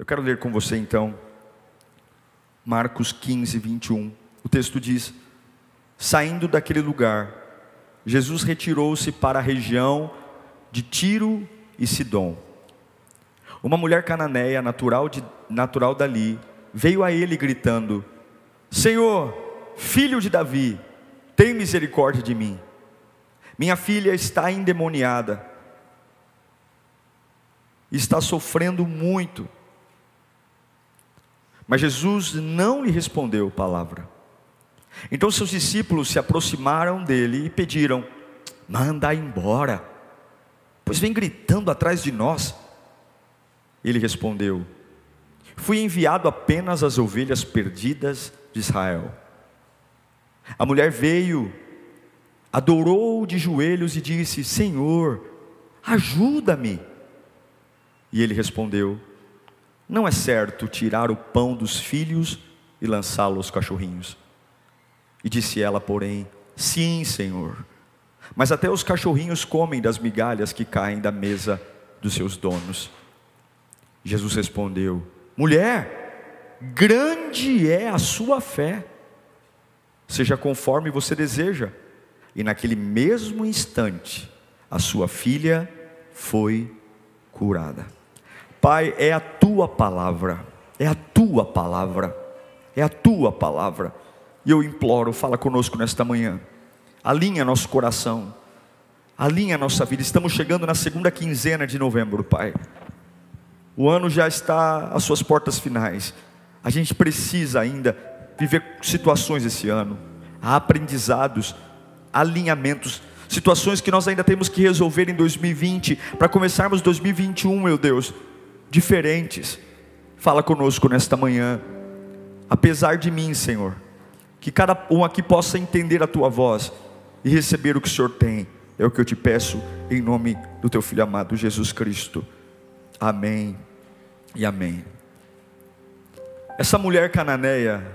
Eu quero ler com você então Marcos 15, 21. O texto diz: saindo daquele lugar, Jesus retirou-se para a região de Tiro e Sidom. Uma mulher cananeia, natural dali, veio a ele gritando: Senhor, filho de Davi, tem misericórdia de mim. Minha filha está endemoniada, está sofrendo muito. Mas Jesus não lhe respondeu palavra. Então seus discípulos se aproximaram dele e pediram: manda embora, pois vem gritando atrás de nós. Ele respondeu: fui enviado apenas às ovelhas perdidas de Israel. A mulher veio, adorou de joelhos e disse: Senhor, ajuda-me. E ele respondeu: não é certo tirar o pão dos filhos e lançá-lo aos cachorrinhos. E disse ela, porém: sim, Senhor, mas até os cachorrinhos comem das migalhas que caem da mesa dos seus donos. Jesus respondeu: mulher, grande é a sua fé, seja conforme você deseja. E naquele mesmo instante, a sua filha foi curada. Pai, é a tua palavra, é a tua palavra, é a tua palavra. E eu imploro, fala conosco nesta manhã, alinha nosso coração, alinha nossa vida. Estamos chegando na segunda quinzena de novembro, Pai. O ano já está às suas portas finais. A gente precisa ainda viver situações esse ano, aprendizados, alinhamentos, situações que nós ainda temos que resolver em 2020, para começarmos 2021, meu Deus, diferentes. Fala conosco nesta manhã, apesar de mim, Senhor, que cada um aqui possa entender a tua voz e receber o que o Senhor tem. É o que eu te peço em nome do teu Filho amado Jesus Cristo. Amém e amém. Essa mulher cananeia,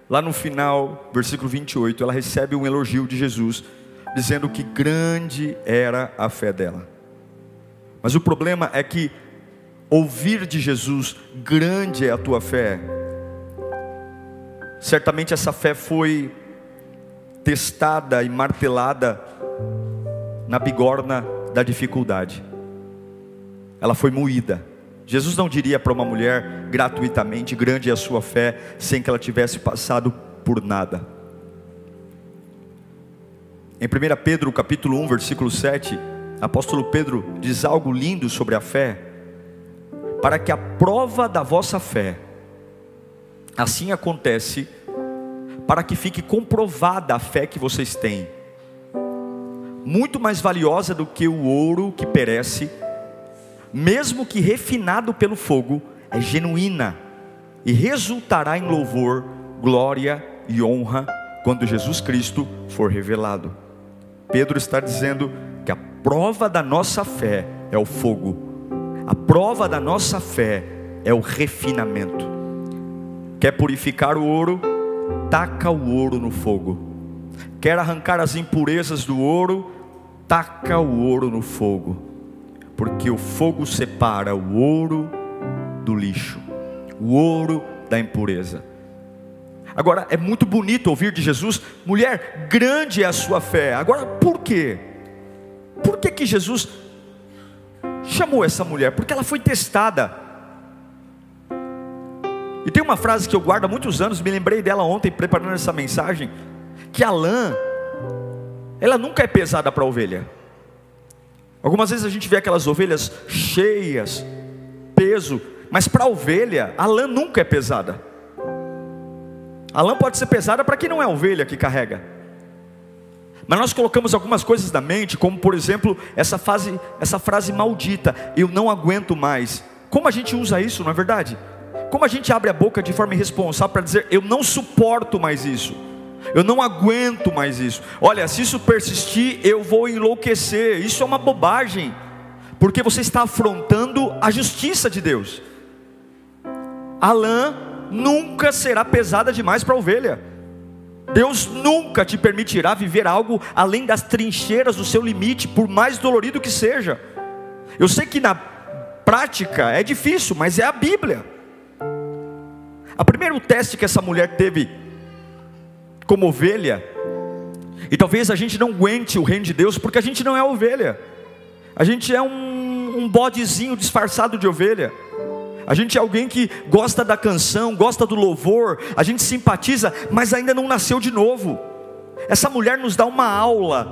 lá no final, versículo 28, ela recebe um elogio de Jesus, dizendo que grande era a fé dela. Mas o problema é que ouvir de Jesus, grande é a tua fé, certamente essa fé foi testada e martelada na bigorna da dificuldade. Ela foi moída. Jesus não diria para uma mulher gratuitamente: grande é a sua fé, sem que ela tivesse passado por nada. Em 1 Pedro capítulo 1 versículo 7, apóstolo Pedro diz algo lindo sobre a fé: para que a prova da vossa fé, assim acontece, para que fique comprovada a fé que vocês têm, muito mais valiosa do que o ouro que perece, mesmo que refinado pelo fogo, é genuína e resultará em louvor, glória e honra quando Jesus Cristo for revelado. Pedro está dizendo que a prova da nossa fé é o fogo, a prova da nossa fé é o refinamento. Quer purificar o ouro? Taca o ouro no fogo. Quer arrancar as impurezas do ouro? Taca o ouro no fogo, porque o fogo separa o ouro do lixo, o ouro da impureza. Agora, é muito bonito ouvir de Jesus: mulher, grande é a sua fé. Agora, por quê? Por que que Jesus chamou essa mulher? Porque ela foi testada. E tem uma frase que eu guardo há muitos anos, me lembrei dela ontem preparando essa mensagem, que a lã, ela nunca é pesada para a ovelha. Algumas vezes a gente vê aquelas ovelhas cheias, peso, mas para a ovelha, a lã nunca é pesada. A lã pode ser pesada para quem não é a ovelha que carrega. Mas nós colocamos algumas coisas na mente, como por exemplo, essa frase maldita: eu não aguento mais. Como a gente usa isso, não é verdade? Como a gente abre a boca de forma irresponsável para dizer: eu não suporto mais isso, eu não aguento mais isso. Olha, se isso persistir, eu vou enlouquecer. Isso é uma bobagem, porque você está afrontando a justiça de Deus. A lã nunca será pesada demais para a ovelha. Deus nunca te permitirá viver algo além das trincheiras do seu limite, por mais dolorido que seja. Eu sei que na prática é difícil, mas é a Bíblia. O primeiro teste que essa mulher teve como ovelha, e talvez a gente não aguente o reino de Deus, porque a gente não é ovelha, a gente é um bodezinho disfarçado de ovelha. A gente é alguém que gosta da canção, gosta do louvor, a gente simpatiza, mas ainda não nasceu de novo. Essa mulher nos dá uma aula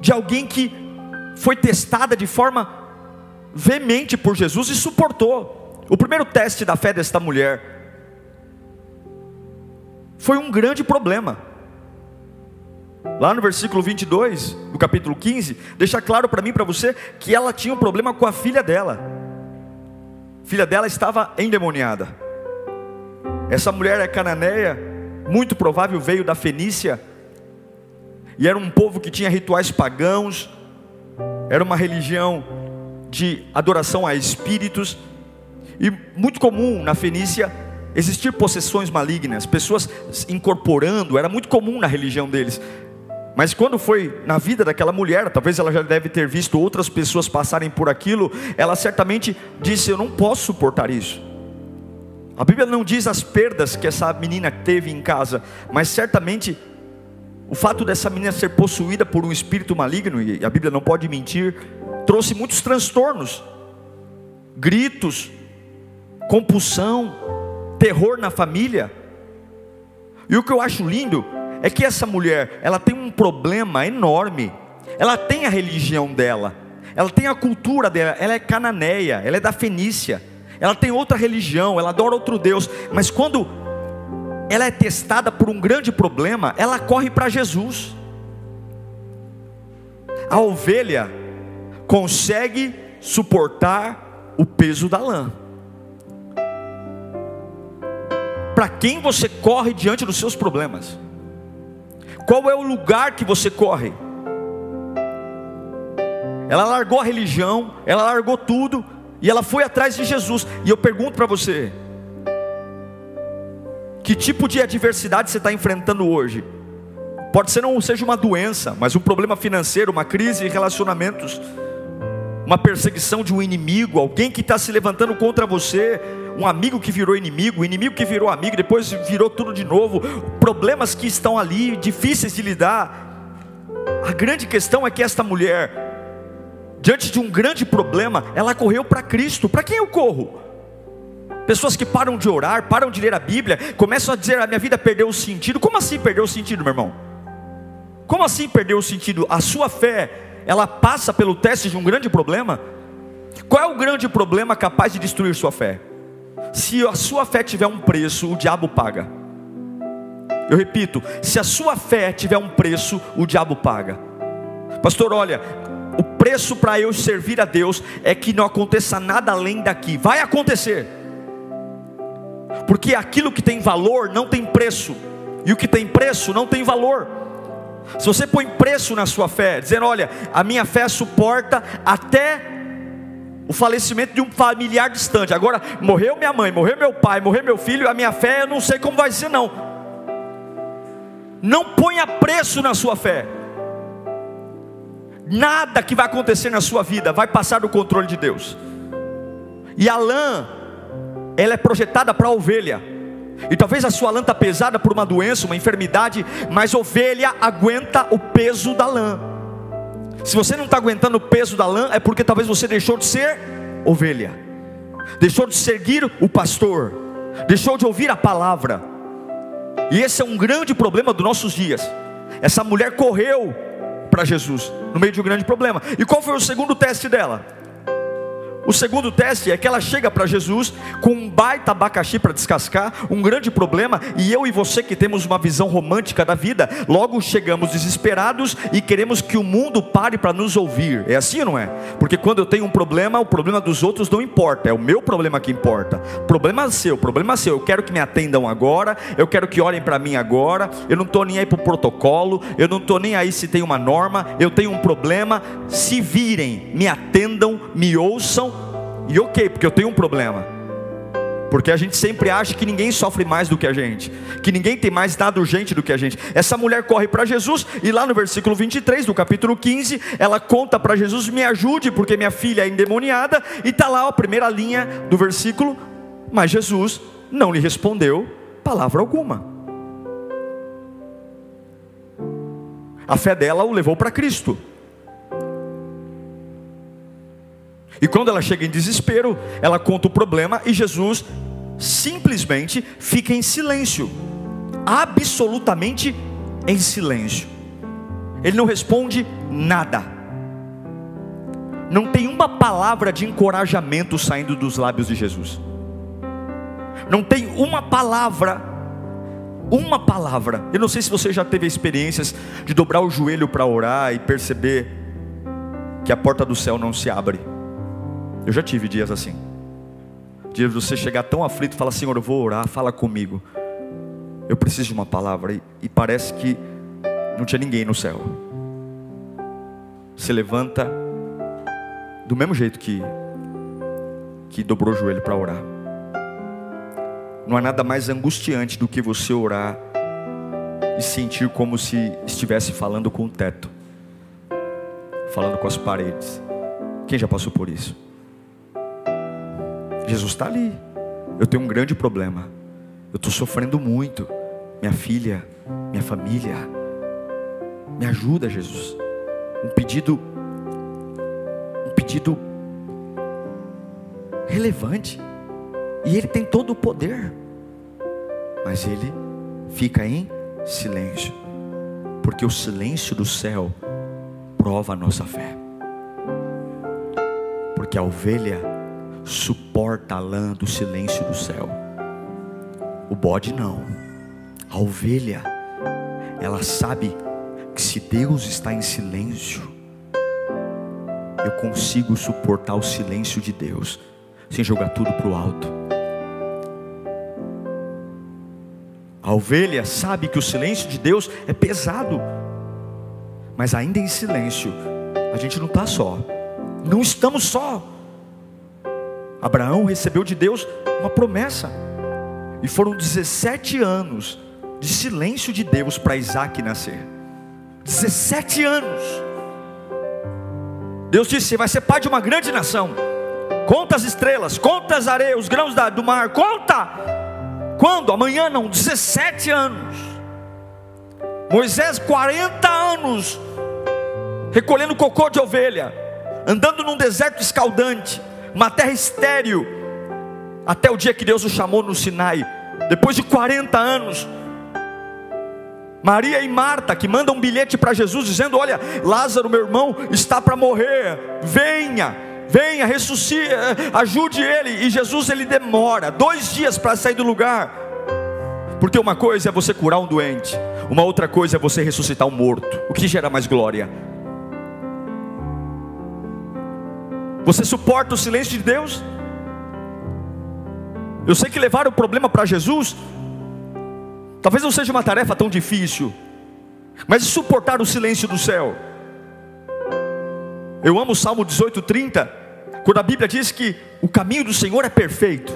de alguém que foi testada de forma veemente por Jesus e suportou. O primeiro teste da fé desta mulher foi um grande problema. Lá no versículo 22 do capítulo 15, deixa claro para mim e para você que ela tinha um problema com a filha dela. A filha dela estava endemoniada. Essa mulher é cananeia, muito provável veio da Fenícia, e era um povo que tinha rituais pagãos, era uma religião de adoração a espíritos, e muito comum na Fenícia existir possessões malignas, pessoas incorporando, era muito comum na religião deles. Mas quando foi na vida daquela mulher, talvez ela já deve ter visto outras pessoas passarem por aquilo, ela certamente disse: eu não posso suportar isso. A Bíblia não diz as perdas que essa menina teve em casa, mas certamente o fato dessa menina ser possuída por um espírito maligno, e a Bíblia não pode mentir, trouxe muitos transtornos, gritos, compulsão, terror na família. E o que eu acho lindo é que essa mulher, ela tem um problema enorme. Ela tem a religião dela, ela tem a cultura dela, ela é cananeia, ela é da Fenícia, ela tem outra religião, ela adora outro Deus. Mas quando ela é testada por um grande problema, ela corre para Jesus. A ovelha consegue suportar o peso da lã. Para quem você corre diante dos seus problemas? Qual é o lugar que você corre? Ela largou a religião, ela largou tudo, e ela foi atrás de Jesus. E eu pergunto para você: que tipo de adversidade você está enfrentando hoje? Pode ser não seja uma doença, mas um problema financeiro, uma crise de relacionamentos, uma perseguição de um inimigo, alguém que está se levantando contra você, um amigo que virou inimigo, inimigo que virou amigo, depois virou tudo de novo, problemas que estão ali, difíceis de lidar. A grande questão é que esta mulher, diante de um grande problema, ela correu para Cristo. Para quem eu corro? Pessoas que param de orar, param de ler a Bíblia, começam a dizer: a minha vida perdeu o sentido. Como assim perdeu o sentido, meu irmão? Como assim perdeu o sentido? A sua fé, ela passa pelo teste de um grande problema? Qual é o grande problema capaz de destruir sua fé? Se a sua fé tiver um preço, o diabo paga. Eu repito, se a sua fé tiver um preço, o diabo paga. Pastor, olha, o preço para eu servir a Deus é que não aconteça nada além daqui. Vai acontecer, porque aquilo que tem valor não tem preço, e o que tem preço não tem valor. Se você põe preço na sua fé, dizendo: olha, a minha fé suporta até o falecimento de um familiar distante. Agora, morreu minha mãe, morreu meu pai, morreu meu filho, a minha fé eu não sei como vai ser não. Não ponha preço na sua fé. Nada que vai acontecer na sua vida vai passar do controle de Deus. E a lã, ela é projetada para a ovelha. E talvez a sua lã está pesada por uma doença, uma enfermidade, mas a ovelha aguenta o peso da lã. Se você não está aguentando o peso da lã, é porque talvez você deixou de ser ovelha, deixou de seguir o pastor, deixou de ouvir a palavra. E esse é um grande problema dos nossos dias. Essa mulher correu para Jesus no meio de um grande problema. E qual foi o segundo teste dela? O segundo teste é que ela chega para Jesus com um baita abacaxi para descascar, um grande problema. E eu e você que temos uma visão romântica da vida, logo chegamos desesperados e queremos que o mundo pare para nos ouvir. É assim ou não é? Porque quando eu tenho um problema, o problema dos outros não importa, é o meu problema que importa. Problema seu, problema seu. Eu quero que me atendam agora, eu quero que olhem para mim agora. Eu não estou nem aí para o protocolo, eu não estou nem aí se tem uma norma. Eu tenho um problema, se virem, me atendam, me ouçam. E ok, porque eu tenho um problema. Porque a gente sempre acha que ninguém sofre mais do que a gente, que ninguém tem mais nada urgente do que a gente. Essa mulher corre para Jesus, e lá no versículo 23 do capítulo 15, ela conta para Jesus: me ajude porque minha filha é endemoniada. E está lá a primeira linha do versículo: Mas Jesus não lhe respondeu palavra alguma. A fé dela o levou para Cristo. E quando ela chega em desespero, ela conta o problema e Jesus simplesmente fica em silêncio, absolutamente em silêncio. Ele não responde nada. Não tem uma palavra de encorajamento saindo dos lábios de Jesus. Não tem uma palavra. Eu não sei se você já teve experiências de dobrar o joelho para orar e perceber que a porta do céu não se abre. Eu já tive dias assim. Dias de você chegar tão aflito e falar: Senhor, eu vou orar, fala comigo. Eu preciso de uma palavra. E parece que não tinha ninguém no céu. Você levanta do mesmo jeito que dobrou o joelho para orar. Não há nada mais angustiante do que você orar e sentir como se estivesse falando com o teto, falando com as paredes. Quem já passou por isso? Jesus está ali. Eu tenho um grande problema. Eu estou sofrendo muito. Minha filha, minha família, me ajuda, Jesus. Um pedido relevante. E Ele tem todo o poder. Mas Ele fica em silêncio. Porque o silêncio do céu prova a nossa fé. Porque a ovelha suporta a lã do silêncio do céu. O bode não. A ovelha, ela sabe que se Deus está em silêncio, eu consigo suportar o silêncio de Deus sem jogar tudo para o alto. A ovelha sabe que o silêncio de Deus é pesado, mas ainda em silêncio a gente não está só. Não estamos só. Abraão recebeu de Deus uma promessa, e foram 17 anos de silêncio de Deus para Isaac nascer. 17 anos. Deus disse: você vai ser pai de uma grande nação. Conta as estrelas, conta as areias, os grãos do mar, conta. Quando? Amanhã não, 17 anos. Moisés 40 anos recolhendo cocô de ovelha, andando num deserto escaldante, uma terra estéril, até o dia que Deus o chamou no Sinai. Depois de 40 anos, Maria e Marta, que mandam um bilhete para Jesus dizendo: olha, Lázaro, meu irmão, está para morrer, venha, ressuscite, ajude ele. E Jesus, ele demora 2 dias para sair do lugar. Porque uma coisa é você curar um doente, uma outra coisa é você ressuscitar um morto. O que gera mais glória? Você suporta o silêncio de Deus? Eu sei que levar o problema para Jesus talvez não seja uma tarefa tão difícil, mas suportar o silêncio do céu. Eu amo o Salmo 18:30, quando a Bíblia diz que o caminho do Senhor é perfeito.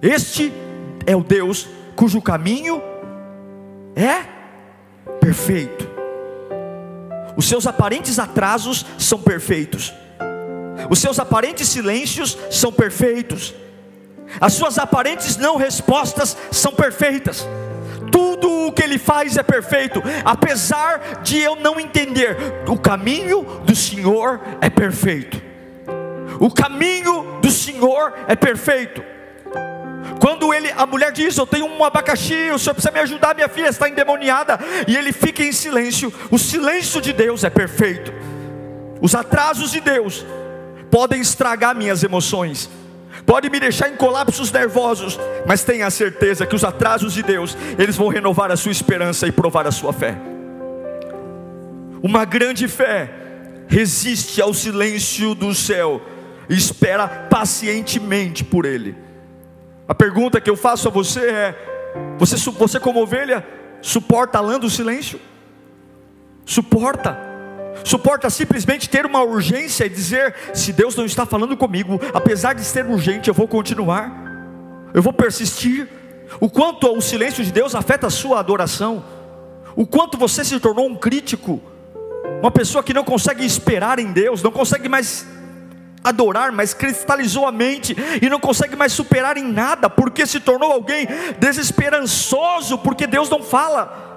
Este é o Deus cujo caminho é perfeito. Os seus aparentes atrasos são perfeitos. Os seus aparentes silêncios são perfeitos. As suas aparentes não respostas são perfeitas. Tudo o que Ele faz é perfeito. Apesar de eu não entender, o caminho do Senhor é perfeito. O caminho do Senhor é perfeito. Quando a mulher diz: eu tenho um abacaxi, o senhor precisa me ajudar, minha filha está endemoniada, e ele fica em silêncio, o silêncio de Deus é perfeito. Os atrasos de Deus podem estragar minhas emoções, pode me deixar em colapsos nervosos, mas tenha a certeza que os atrasos de Deus, eles vão renovar a sua esperança e provar a sua fé. Uma grande fé resiste ao silêncio do céu e espera pacientemente por Ele. A pergunta que eu faço a você é: você como ovelha suporta a lã do silêncio? Suporta simplesmente ter uma urgência e dizer: se Deus não está falando comigo, apesar de ser urgente, eu vou continuar, eu vou persistir. O quanto o silêncio de Deus afeta a sua adoração, o quanto você se tornou um crítico, uma pessoa que não consegue esperar em Deus, não consegue mais adorar, mas cristalizou a mente e não consegue mais superar em nada, porque se tornou alguém desesperançoso, porque Deus não fala.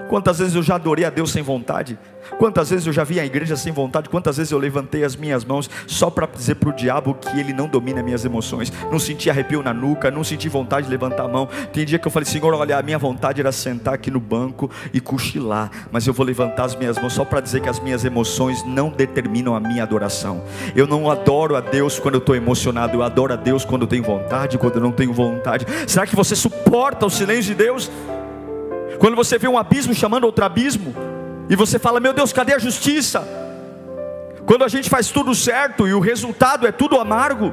Quantas vezes eu já adorei a Deus sem vontade? Quantas vezes eu já vi a igreja sem vontade? Quantas vezes eu levantei as minhas mãos só para dizer para o diabo que ele não domina minhas emoções? Não senti arrepio na nuca, não senti vontade de levantar a mão. Tem dia que eu falei: Senhor, olha, a minha vontade era sentar aqui no banco e cochilar, mas eu vou levantar as minhas mãos só para dizer que as minhas emoções não determinam a minha adoração. Eu não adoro a Deus quando eu estou emocionado, eu adoro a Deus quando eu tenho vontade, quando eu não tenho vontade. Será que você suporta o silêncio de Deus? Quando você vê um abismo chamando outro abismo, e você fala: meu Deus, cadê a justiça? Quando a gente faz tudo certo e o resultado é tudo amargo.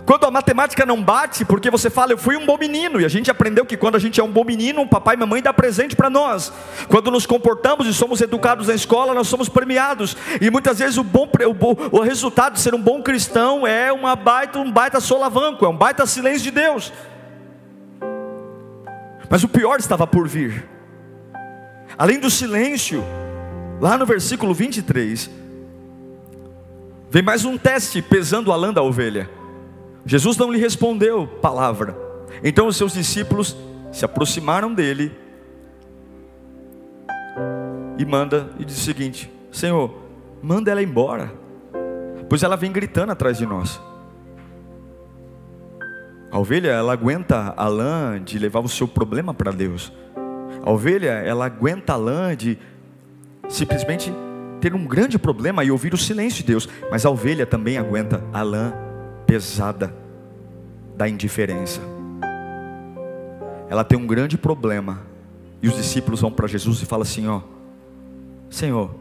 Quando a matemática não bate, porque você fala: eu fui um bom menino. E a gente aprendeu que quando a gente é um bom menino, um papai e mamãe dá presente para nós. Quando nos comportamos e somos educados na escola, nós somos premiados. E muitas vezes o resultado de ser um bom cristão é um baita solavanco, é um baita silêncio de Deus. Mas o pior estava por vir. Além do silêncio, lá no versículo 23, vem mais um teste pesando a lã da ovelha. Jesus não lhe respondeu palavra. Então os seus discípulos se aproximaram dele e diz o seguinte: Senhor, manda ela embora, pois ela vem gritando atrás de nós. A ovelha, ela aguenta a lã de levar o seu problema para Deus. A ovelha, ela aguenta a lã de simplesmente ter um grande problema e ouvir o silêncio de Deus. Mas a ovelha também aguenta a lã pesada da indiferença. Ela tem um grande problema. E os discípulos vão para Jesus e falam assim: ó, Senhor,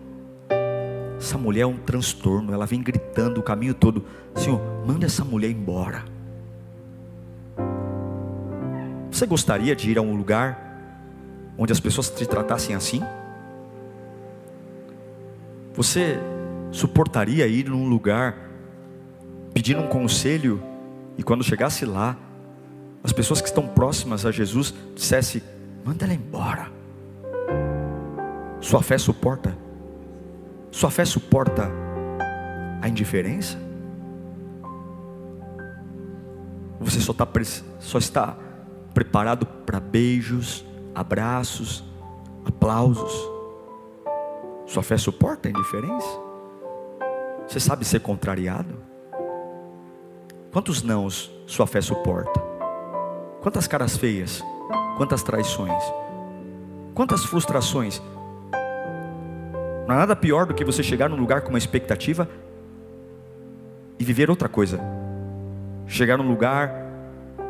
essa mulher é um transtorno, ela vem gritando o caminho todo. Senhor, manda essa mulher embora. Você gostaria de ir a um lugar onde as pessoas te tratassem assim? Você suportaria ir num lugar pedindo um conselho e quando chegasse lá, as pessoas que estão próximas a Jesus dissessem: manda ela embora? Sua fé suporta? Sua fé suporta a indiferença? Você só está preparado para beijos, abraços, aplausos? Sua fé suporta a indiferença? Você sabe ser contrariado? Quantos nãos sua fé suporta? Quantas caras feias? Quantas traições? Quantas frustrações? Não há nada pior do que você chegar num lugar com uma expectativa e viver outra coisa. Chegar num lugar,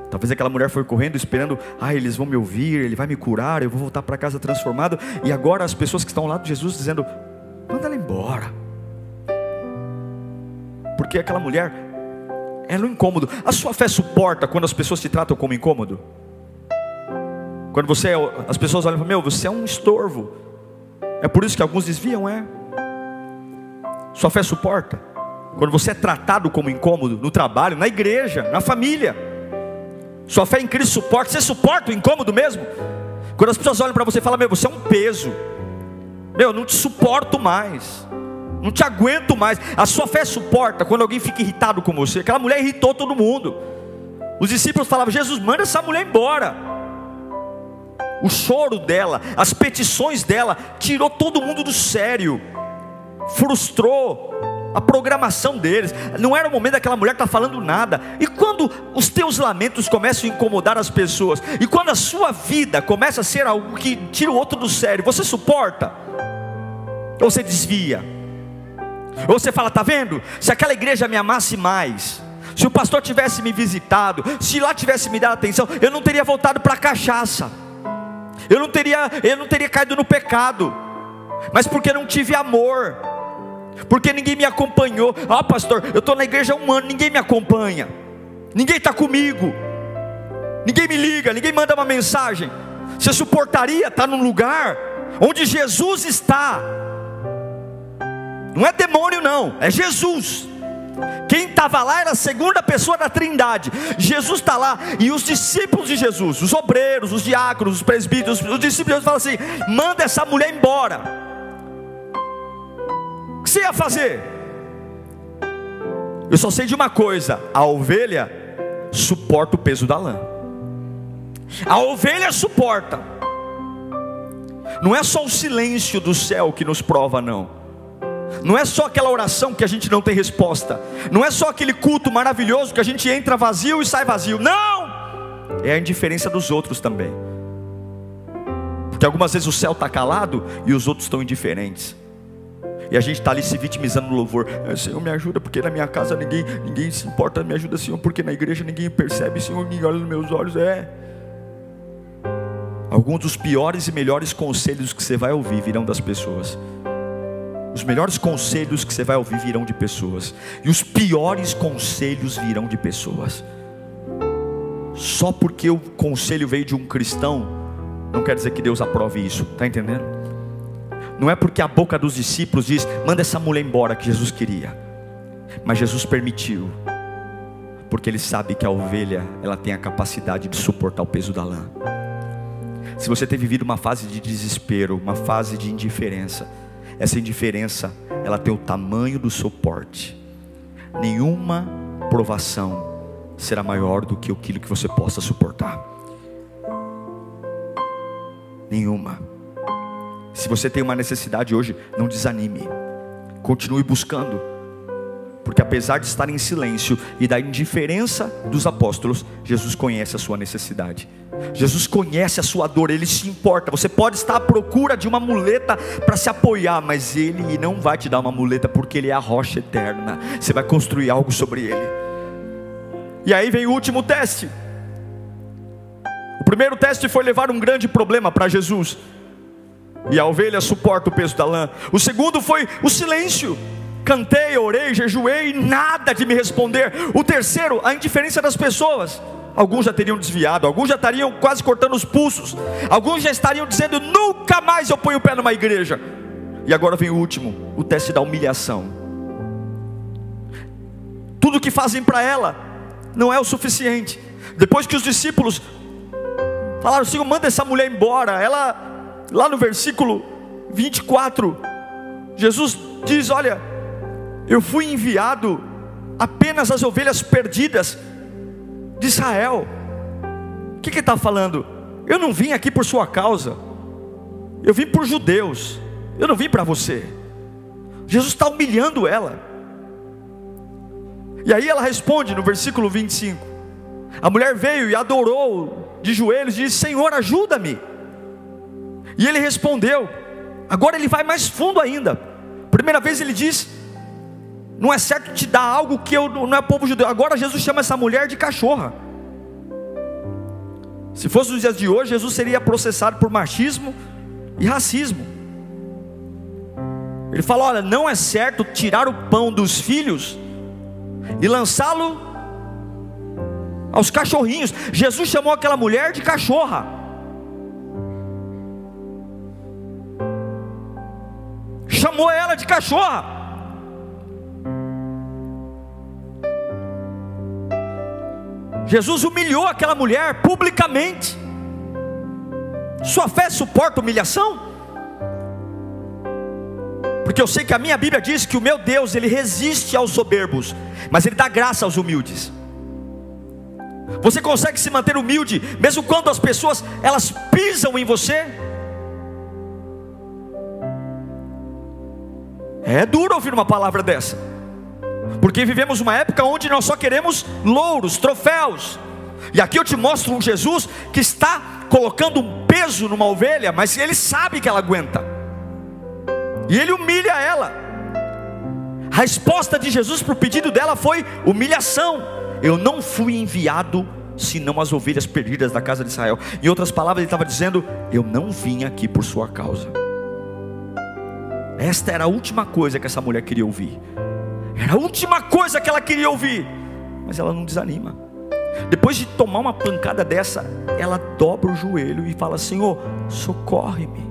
talvez aquela mulher foi correndo esperando: eles vão me ouvir, ele vai me curar, eu vou voltar para casa transformado. E agora as pessoas que estão lá de Jesus dizendo: manda ela embora. Porque aquela mulher era um incômodo. A sua fé suporta quando as pessoas te tratam como incômodo? Quando as pessoas olham para você é um estorvo. É por isso que alguns desviam, Sua fé suporta quando você é tratado como incômodo no trabalho, na igreja, na família? Sua fé em Cristo suporta? Você suporta o incômodo mesmo? Quando as pessoas olham para você e falam: você é um peso, não te suporto mais, não te aguento mais. A sua fé suporta quando alguém fica irritado com você? Aquela mulher irritou todo mundo. Os discípulos falavam: Jesus, manda essa mulher embora. O choro dela, as petições dela, tirou todo mundo do sério, frustrou a programação deles. Não era o momento daquela mulher estar falando nada. E quando os teus lamentos começam a incomodar as pessoas, e quando a sua vida começa a ser algo que tira o outro do sério, você suporta? Ou você desvia? Ou você fala: tá vendo? Se aquela igreja me amasse mais, se o pastor tivesse me visitado, se lá tivesse me dado atenção, eu não teria voltado para a cachaça, eu não teria caído no pecado. Mas porque não tive amor, porque ninguém me acompanhou. Pastor, eu estou na igreja há 1 ano, ninguém me acompanha, ninguém está comigo, ninguém me liga, ninguém manda uma mensagem. Você suportaria estar num lugar onde Jesus está? Não é demônio não, é Jesus. Quem estava lá era a segunda pessoa da Trindade. Jesus está lá, e os discípulos de Jesus, os obreiros, os diáconos, os presbíteros, os discípulos falam assim: manda essa mulher embora. O que você ia fazer? Eu só sei de uma coisa: a ovelha suporta o peso da lã. A ovelha suporta. Não é só o silêncio do céu que nos prova, não. Não é só aquela oração que a gente não tem resposta. Não é só aquele culto maravilhoso que a gente entra vazio e sai vazio. Não! É a indiferença dos outros também. Porque algumas vezes o céu está calado e os outros estão indiferentes. E a gente está ali se vitimizando no louvor. Senhor, me ajuda, porque na minha casa ninguém se importa. Me ajuda, Senhor, porque na igreja ninguém percebe. Senhor, ninguém olha nos meus olhos. Alguns dos piores e melhores conselhos que você vai ouvir virão das pessoas. Os melhores conselhos que você vai ouvir virão de pessoas. E os piores conselhos virão de pessoas. Só porque o conselho veio de um cristão, não quer dizer que Deus aprove isso. Está entendendo? Não é porque a boca dos discípulos diz: manda essa mulher embora, que Jesus queria. Mas Jesus permitiu, porque Ele sabe que a ovelha, ela tem a capacidade de suportar o peso da lã. Se você tem vivido uma fase de desespero, uma fase de indiferença, essa indiferença, ela tem o tamanho do suporte. Nenhuma provação será maior do que aquilo que você possa suportar. Nenhuma. Se você tem uma necessidade hoje, não desanime. Continue buscando. Porque apesar de estar em silêncio e da indiferença dos apóstolos, Jesus conhece a sua necessidade. Jesus conhece a sua dor, Ele se importa. Você pode estar à procura de uma muleta para se apoiar, mas Ele não vai te dar uma muleta, porque Ele é a rocha eterna. Você vai construir algo sobre Ele. E aí vem o último teste. O primeiro teste foi levar um grande problema para Jesus, e a ovelha suporta o peso da lã. O segundo foi o silêncio. Cantei, orei, jejuei, nada de me responder. O terceiro, a indiferença das pessoas. Alguns já teriam desviado, alguns já estariam quase cortando os pulsos, alguns já estariam dizendo: nunca mais eu ponho o pé numa igreja. E agora vem o último, o teste da humilhação. Tudo que fazem para ela não é o suficiente. Depois que os discípulos falaram: Senhor, manda essa mulher embora, ela, lá no versículo 24, Jesus diz: olha, eu fui enviado apenas às ovelhas perdidas de Israel. O que ele está falando? Eu não vim aqui por sua causa, eu vim por judeus, eu não vim para você. Jesus está humilhando ela. E aí ela responde no versículo 25. A mulher veio e adorou de joelhos e disse: Senhor, ajuda-me. E ele respondeu. Agora ele vai mais fundo ainda. Primeira vez ele diz: não é certo te dar algo que não é povo judeu. Agora Jesus chama essa mulher de cachorra. Se fosse nos dias de hoje, Jesus seria processado por machismo e racismo. Ele fala: olha, não é certo tirar o pão dos filhos e lançá-lo aos cachorrinhos. Jesus chamou aquela mulher de cachorra. Chamou ela de cachorra. Jesus humilhou aquela mulher publicamente. Sua fé suporta humilhação? Porque eu sei que a minha Bíblia diz que o meu Deus, Ele resiste aos soberbos, mas Ele dá graça aos humildes. Você consegue se manter humilde mesmo quando as pessoas, elas pisam em você? É duro ouvir uma palavra dessa, porque vivemos uma época onde nós só queremos louros, troféus. E aqui eu te mostro um Jesus que está colocando um peso numa ovelha, mas Ele sabe que ela aguenta, e Ele humilha ela. A resposta de Jesus para o pedido dela foi humilhação. Eu não fui enviado senão as ovelhas perdidas da casa de Israel. Em outras palavras, Ele estava dizendo: eu não vim aqui por sua causa. Esta era a última coisa que essa mulher queria ouvir. Era a última coisa que ela queria ouvir. Mas ela não desanima. Depois de tomar uma pancada dessa, ela dobra o joelho e fala: Senhor, socorre-me.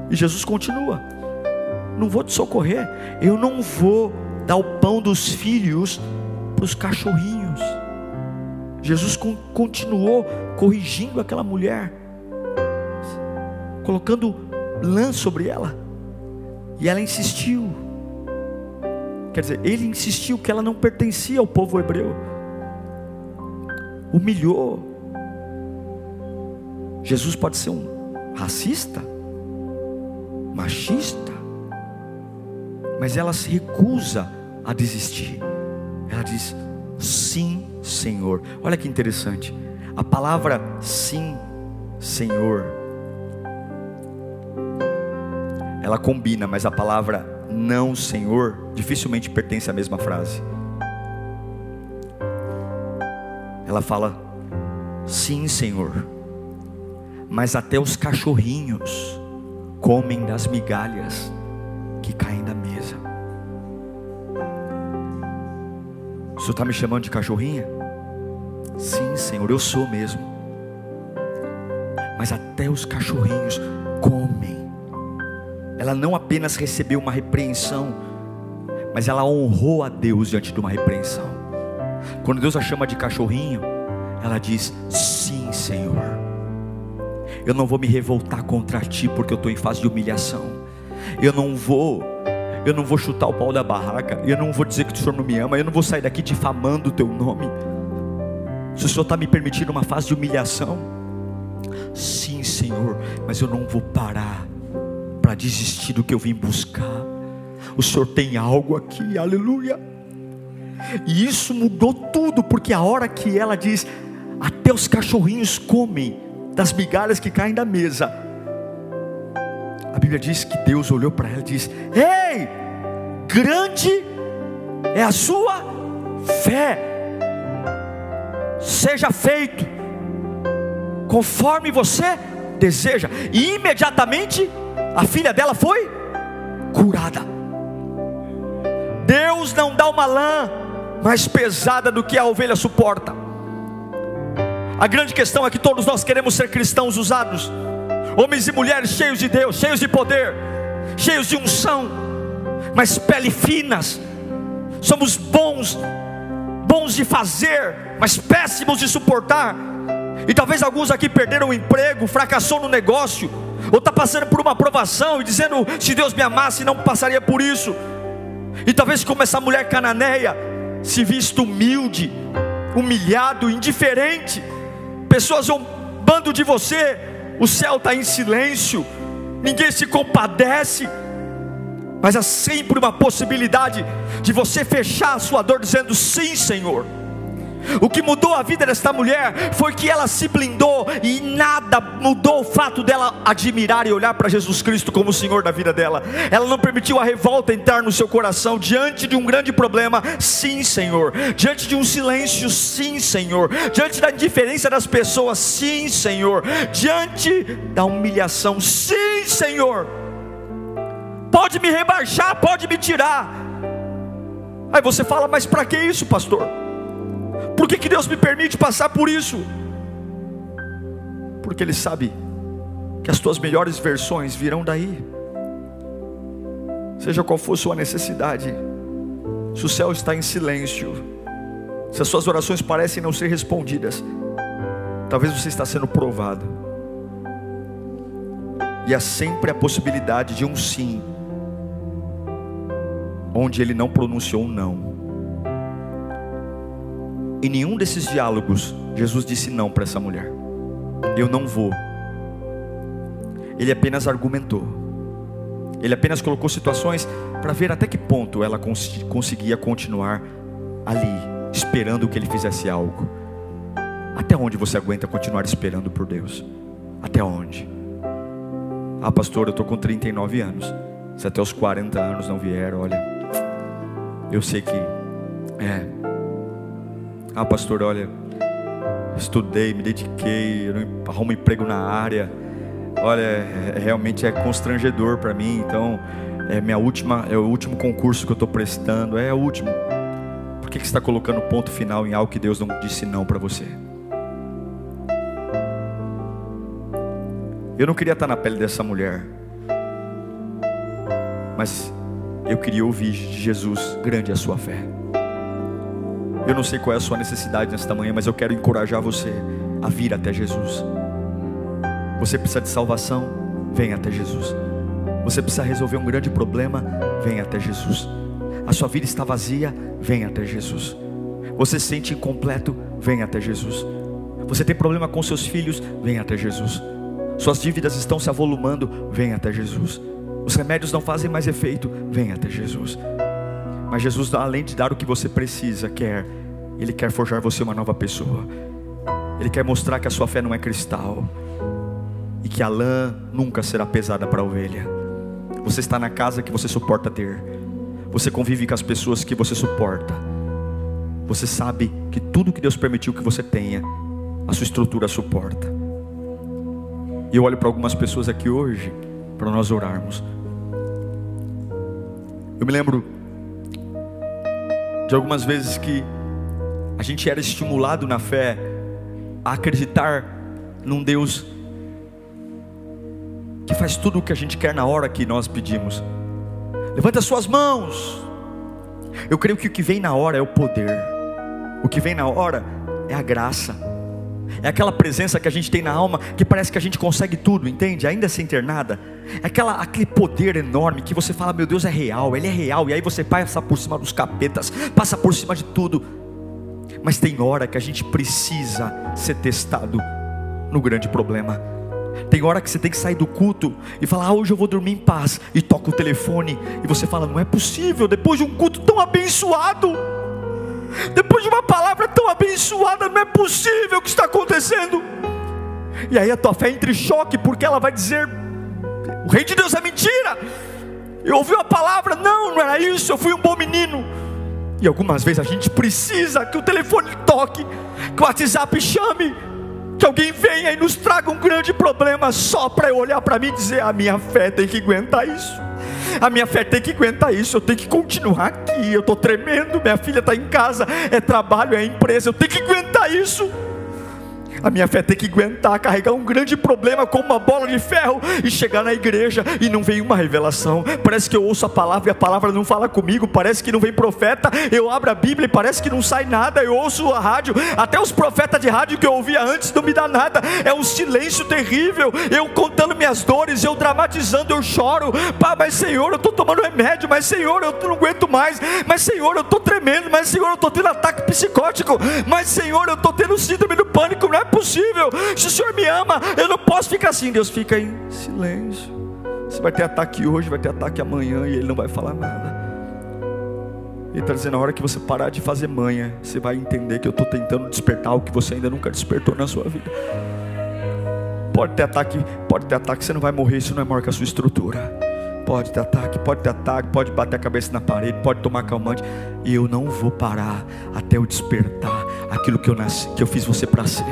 E Jesus continua: não vou te socorrer, eu não vou dar o pão dos filhos para os cachorrinhos. Jesus continuou corrigindo aquela mulher, colocando lã sobre ela, e ela insistiu. Quer dizer, ele insistiu que ela não pertencia ao povo hebreu, humilhou. Jesus pode ser um racista, machista, mas ela se recusa a desistir. Ela diz: sim, Senhor. Olha que interessante, a palavra sim, Senhor, ela combina, mas a palavra não, Senhor, dificilmente pertence à mesma frase. Ela fala: sim, Senhor, mas até os cachorrinhos comem das migalhas que caem da mesa. O Senhor está me chamando de cachorrinha? Sim, Senhor, eu sou mesmo. Mas até os cachorrinhos comem. Ela não apenas recebeu uma repreensão, mas ela honrou a Deus diante de uma repreensão. Quando Deus a chama de cachorrinho, ela diz: sim, Senhor, eu não vou me revoltar contra ti, porque eu estou em fase de humilhação. Eu não vou chutar o pau da barraca. Eu não vou dizer que o Senhor não me ama. Eu não vou sair daqui difamando o teu nome. Se o Senhor está me permitindo uma fase de humilhação, sim, Senhor, mas eu não vou parar para desistir do que eu vim buscar. O Senhor tem algo aqui, aleluia. E isso mudou tudo, porque a hora que ela diz: até os cachorrinhos comem das migalhas que caem da mesa, a Bíblia diz que Deus olhou para ela e disse: ei, grande é a sua fé, seja feito conforme você deseja. E imediatamente a filha dela foi curada. Deus não dá uma lã mais pesada do que a ovelha suporta. A grande questão é que todos nós queremos ser cristãos usados, homens e mulheres cheios de Deus, cheios de poder, cheios de unção, mas pele finas. Somos bons de fazer, mas péssimos de suportar. E talvez alguns aqui perderam o emprego, fracassou no negócio, ou está passando por uma provação e dizendo: se Deus me amasse não passaria por isso. E talvez como essa mulher cananeia, se vista humilde, humilhado, indiferente, pessoas zombando de você, o céu está em silêncio, ninguém se compadece. Mas há sempre uma possibilidade de você fechar a sua dor dizendo: sim, Senhor. O que mudou a vida desta mulher foi que ela se blindou, e nada mudou o fato dela admirar e olhar para Jesus Cristo como o Senhor da vida dela. Ela não permitiu a revolta entrar no seu coração diante de um grande problema. Sim, Senhor. Diante de um silêncio, sim, Senhor. Diante da indiferença das pessoas, sim, Senhor. Diante da humilhação, sim, Senhor. Pode me rebaixar, pode me tirar. Aí você fala: mas para que isso, pastor? Por que Deus me permite passar por isso? Porque Ele sabe que as tuas melhores versões virão daí. Seja qual for sua necessidade, se o céu está em silêncio, se as suas orações parecem não ser respondidas, talvez você está sendo provado. E há sempre a possibilidade de um sim, onde Ele não pronunciou um não. Em nenhum desses diálogos Jesus disse não para essa mulher: eu não vou. Ele apenas argumentou. Ele apenas colocou situações para ver até que ponto ela conseguia continuar ali, esperando que Ele fizesse algo. Até onde você aguenta continuar esperando por Deus? Até onde? Ah, pastor, eu estou com 39 anos. Se até os 40 anos não vier, olha, eu sei que ah, pastor, olha, estudei, me dediquei, eu não arrumo emprego na área. Olha, realmente é constrangedor para mim. Então é o último concurso que eu estou prestando. É o último. Por que você está colocando ponto final em algo que Deus não disse não para você? Eu não queria estar na pele dessa mulher, mas eu queria ouvir de Jesus: grande é a sua fé. Eu não sei qual é a sua necessidade nesta manhã, mas eu quero encorajar você a vir até Jesus. Você precisa de salvação? Vem até Jesus. Você precisa resolver um grande problema? Vem até Jesus. A sua vida está vazia, vem até Jesus. Você se sente incompleto, vem até Jesus. Você tem problema com seus filhos, vem até Jesus. Suas dívidas estão se avolumando, vem até Jesus. Os remédios não fazem mais efeito, vem até Jesus. Mas Jesus, além de dar o que você precisa, Ele quer forjar você uma nova pessoa. Ele quer mostrar que a sua fé não é cristal, e que a lã nunca será pesada para a ovelha. Você está na casa que você suporta ter. Você convive com as pessoas que você suporta. Você sabe que tudo que Deus permitiu que você tenha, a sua estrutura suporta. E eu olho para algumas pessoas aqui hoje, para nós orarmos. Eu me lembro de algumas vezes que a gente era estimulado na fé a acreditar num Deus que faz tudo o que a gente quer na hora que nós pedimos. Levanta as suas mãos. Eu creio que o que vem na hora é o poder. O que vem na hora é a graça. É aquela presença que a gente tem na alma, que parece que a gente consegue tudo, entende? Ainda sem ter nada. É aquele poder enorme que você fala, meu Deus, é real, Ele é real. E aí você passa por cima dos capetas, passa por cima de tudo. Mas tem hora que a gente precisa ser testado no grande problema. Tem hora que você tem que sair do culto e falar, hoje eu vou dormir em paz. E toca o telefone e você fala, não é possível, depois de um culto tão abençoado, depois de uma palavra tão abençoada, não é possível o que está acontecendo. E aí a tua fé entra em choque, porque ela vai dizer, o reino de Deus é mentira. Eu ouvi uma palavra, não era isso, eu fui um bom menino. E algumas vezes a gente precisa que o telefone toque, que o WhatsApp chame, que alguém venha e nos traga um grande problema, só para eu olhar para mim e dizer, a minha fé tem que aguentar isso. A minha fé tem que aguentar isso. Eu tenho que continuar aqui. Eu estou tremendo, minha filha está em casa, é trabalho, é empresa, eu tenho que aguentar isso. A minha fé tem que aguentar carregar um grande problema como uma bola de ferro e chegar na igreja e não vem uma revelação. Parece que eu ouço a palavra e a palavra não fala comigo. Parece que não vem profeta. Eu abro a Bíblia e parece que não sai nada. Eu ouço a rádio, até os profetas de rádio que eu ouvia antes não me dá nada. É um silêncio terrível. Eu contando minhas dores, eu dramatizando, eu choro. Pá, mas Senhor, eu estou tomando remédio. Mas Senhor, eu não aguento mais. Mas Senhor, eu estou tremendo. Mas Senhor, eu estou tendo ataque psicótico. Mas Senhor, eu estou tendo síndrome do pânico. Não é possível. Se o Senhor me ama, eu não posso ficar assim. Deus fica em silêncio. Você vai ter ataque hoje, vai ter ataque amanhã, e Ele não vai falar nada. Ele está dizendo, na hora que você parar de fazer manha, você vai entender que eu estou tentando despertar o que você ainda nunca despertou na sua vida. Pode ter ataque, você não vai morrer, isso não é maior que a sua estrutura. Pode ter ataque, pode bater a cabeça na parede, pode tomar calmante. E eu não vou parar até eu despertar aquilo que eu fiz você para ser.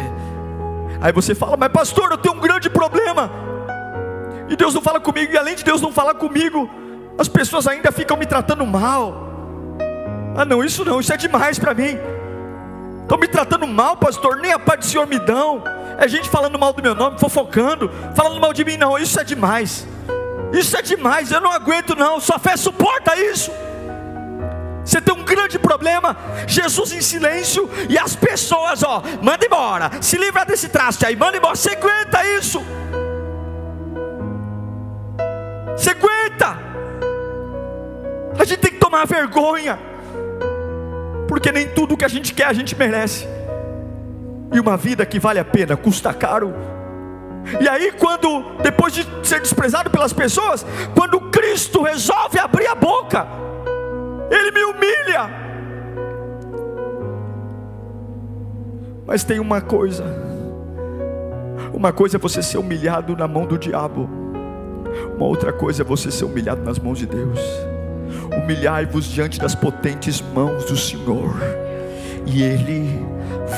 Aí você fala, mas pastor, eu tenho um grande problema, e Deus não fala comigo. E além de Deus não falar comigo, as pessoas ainda ficam me tratando mal. Ah não, isso é demais para mim. Estão me tratando mal, pastor, nem a paz do Senhor me dão. É gente falando mal do meu nome, fofocando, falando mal de mim. Não, isso é demais. Isso é demais, eu não aguento não. Sua fé suporta isso? Você tem um grande problema. Jesus em silêncio, e as pessoas, manda embora, se livra desse traste aí, manda embora. Você aguenta isso? Você aguenta? A gente tem que tomar vergonha, porque nem tudo que a gente quer a gente merece. E uma vida que vale a pena custa caro. E aí depois de ser desprezado pelas pessoas, quando Cristo resolve abrir a boca, Ele me humilha. Mas tem uma coisa é você ser humilhado na mão do diabo, uma outra coisa é você ser humilhado nas mãos de Deus. Humilhai-vos diante das potentes mãos do Senhor, e Ele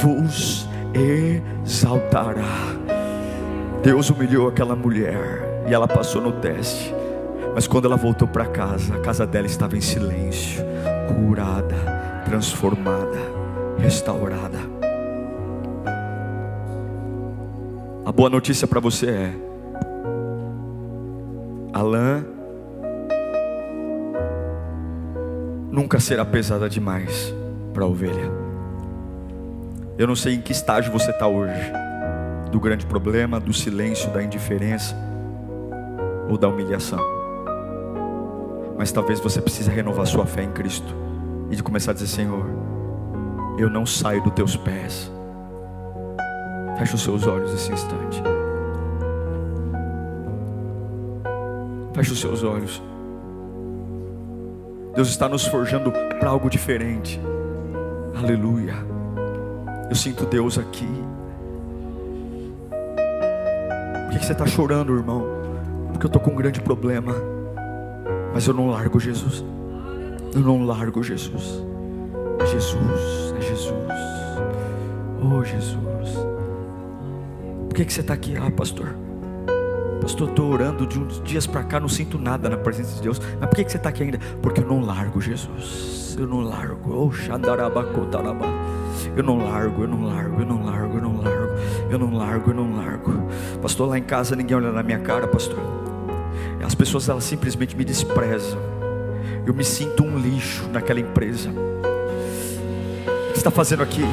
vos exaltará. Deus humilhou aquela mulher, e ela passou no teste. Mas quando ela voltou para casa, a casa dela estava em silêncio, curada, transformada, restaurada. A boa notícia para você é: a lã nunca será pesada demais para a ovelha. Eu não sei em que estágio você está hoje, do grande problema, do silêncio, da indiferença ou da humilhação. Mas talvez você precise renovar sua fé em Cristo e de começar a dizer: Senhor, eu não saio dos teus pés. Feche os seus olhos nesse instante. Feche os seus olhos. Deus está nos forjando para algo diferente. Aleluia. Eu sinto Deus aqui. Por que você está chorando, irmão? Porque eu estou com um grande problema. Mas eu não largo Jesus. Eu não largo Jesus. É Jesus, é Jesus. Oh, Jesus. Por que você está aqui? Ah, pastor, eu estou orando de uns dias para cá, não sinto nada na presença de Deus. Mas por que você está aqui ainda? Porque eu não largo Jesus. Eu não largo. Oh, xandarabacotarabá. Eu não largo, eu não largo, eu não largo, eu não largo, eu não largo, eu não largo. Pastor, lá em casa ninguém olha na minha cara, pastor. As pessoas, elas simplesmente me desprezam. Eu me sinto um lixo naquela empresa. O que você está fazendo aqui?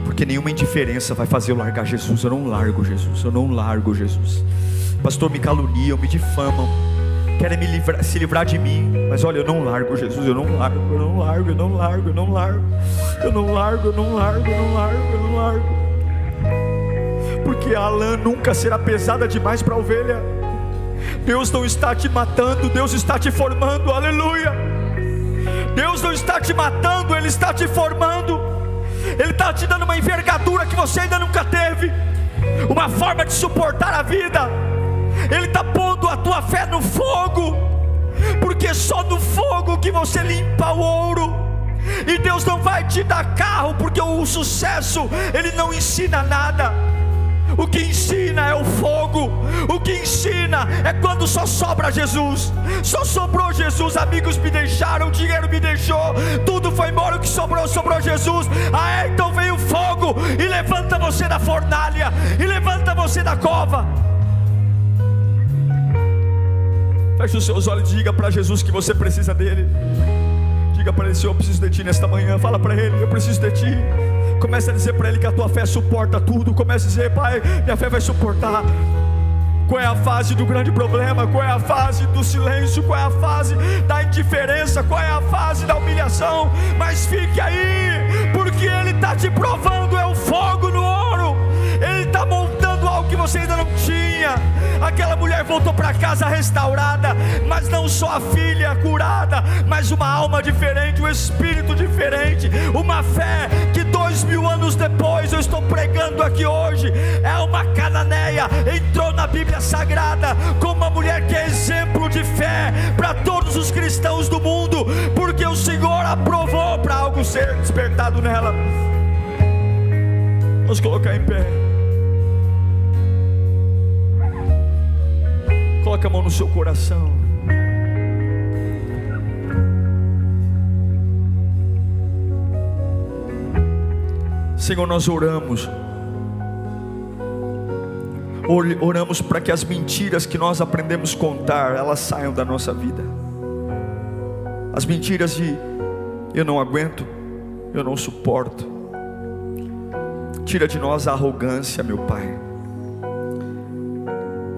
Porque nenhuma indiferença vai fazer eu largar Jesus. Eu não largo Jesus, eu não largo Jesus. Pastor, me caluniam, me difamam, querem se livrar de mim. Mas olha, eu não largo Jesus. Eu não largo, eu não largo, eu não largo, eu não largo. Eu não largo, eu não largo, eu não largo, eu não largo. Porque a lã nunca será pesada demais para a ovelha. Deus não está te matando, Deus está te formando. Aleluia. Deus não está te matando, Ele está te formando. Ele está te dando uma envergadura que você ainda nunca teve, uma forma de suportar a vida. Ele está pondo a tua fé no fogo, porque só no fogo que você limpa o ouro. E Deus não vai te dar carro, porque o sucesso, Ele não ensina nada. O que ensina é o fogo. O que ensina é quando só sobra Jesus. Só sobrou Jesus. Amigos me deixaram, dinheiro me deixou, tudo foi embora. O que sobrou, sobrou Jesus. Ah, então vem o fogo e levanta você da fornalha, e levanta você da cova. Feche os seus olhos e diga para Jesus que você precisa dele. Diga para ele: Senhor, eu preciso de ti nesta manhã. Fala para ele: eu preciso de ti. Comece a dizer para ele que a tua fé suporta tudo. Comece a dizer: Pai, minha fé vai suportar. Qual é a fase do grande problema? Qual é a fase do silêncio? Qual é a fase da indiferença? Qual é a fase da humilhação? Mas fique aí, porque Ele está te provando. É o fogo no ouro. Ele está montando algo que você ainda não tinha. Aquela mulher voltou para casa restaurada, mas não só a filha curada, mas uma alma diferente, um espírito diferente, uma fé que 2000 anos depois eu estou pregando aqui hoje. É uma cananeia, entrou na Bíblia Sagrada como uma mulher que é exemplo de fé para todos os cristãos do mundo, porque o Senhor aprovou para algo ser despertado nela. Vamos colocar em pé. Coloca a mão no seu coração. Senhor, nós oramos para que as mentiras que nós aprendemos a contar, elas saiam da nossa vida. As mentiras de eu não aguento, eu não suporto. Tira de nós a arrogância, meu Pai.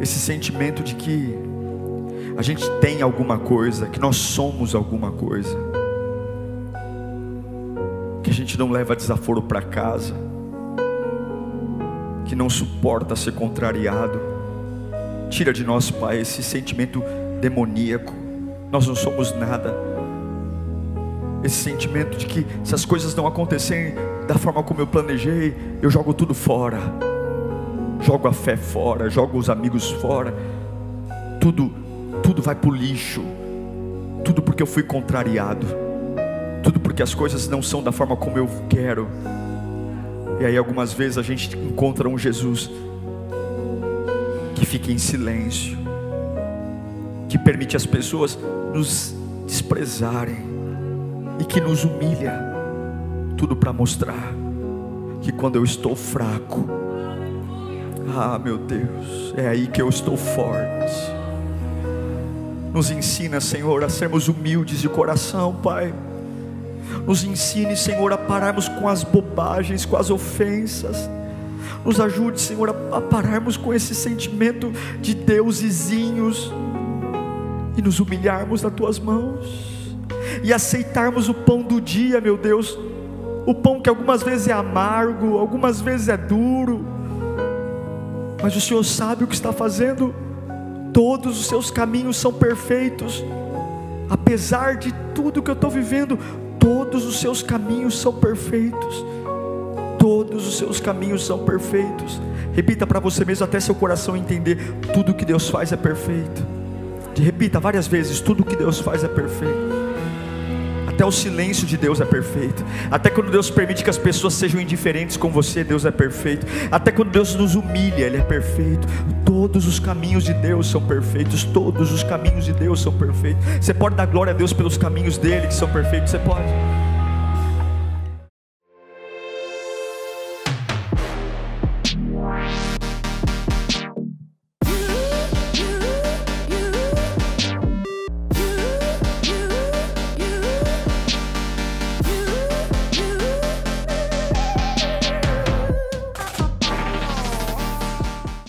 Esse sentimento de que a gente tem alguma coisa, que nós somos alguma coisa, que a gente não leva desaforo para casa, que não suporta ser contrariado. Tira de nós, Pai, esse sentimento demoníaco. Nós não somos nada. Esse sentimento de que se as coisas não acontecerem da forma como eu planejei, eu jogo tudo fora. Jogo a fé fora, jogo os amigos fora. Tudo vai para o lixo. Tudo porque eu fui contrariado. Tudo porque as coisas não são da forma como eu quero. E aí algumas vezes a gente encontra um Jesus que fica em silêncio, que permite as pessoas nos desprezarem e que nos humilha. Tudo para mostrar que quando eu estou fraco, ah, meu Deus, é aí que eu estou forte. Nos ensina, Senhor, a sermos humildes de coração, Pai. Nos ensine, Senhor, a pararmos com as bobagens, com as ofensas. Nos ajude, Senhor, a pararmos com esse sentimento de deusezinhos. e nos humilharmos nas tuas mãos, e aceitarmos o pão do dia, meu Deus, o pão que algumas vezes é amargo, algumas vezes é duro, mas o Senhor sabe o que está fazendo. Todos os seus caminhos são perfeitos, apesar de tudo que eu estou vivendo, todos os seus caminhos são perfeitos, todos os seus caminhos são perfeitos. Repita para você mesmo até seu coração entender: tudo que Deus faz é perfeito. Repita várias vezes: tudo que Deus faz é perfeito. Até o silêncio de Deus é perfeito. Até quando Deus permite que as pessoas sejam indiferentes com você, Deus é perfeito. Até quando Deus nos humilha, Ele é perfeito. Todos os caminhos de Deus são perfeitos. Todos os caminhos de Deus são perfeitos. Você pode dar glória a Deus pelos caminhos dEle que são perfeitos? Você pode.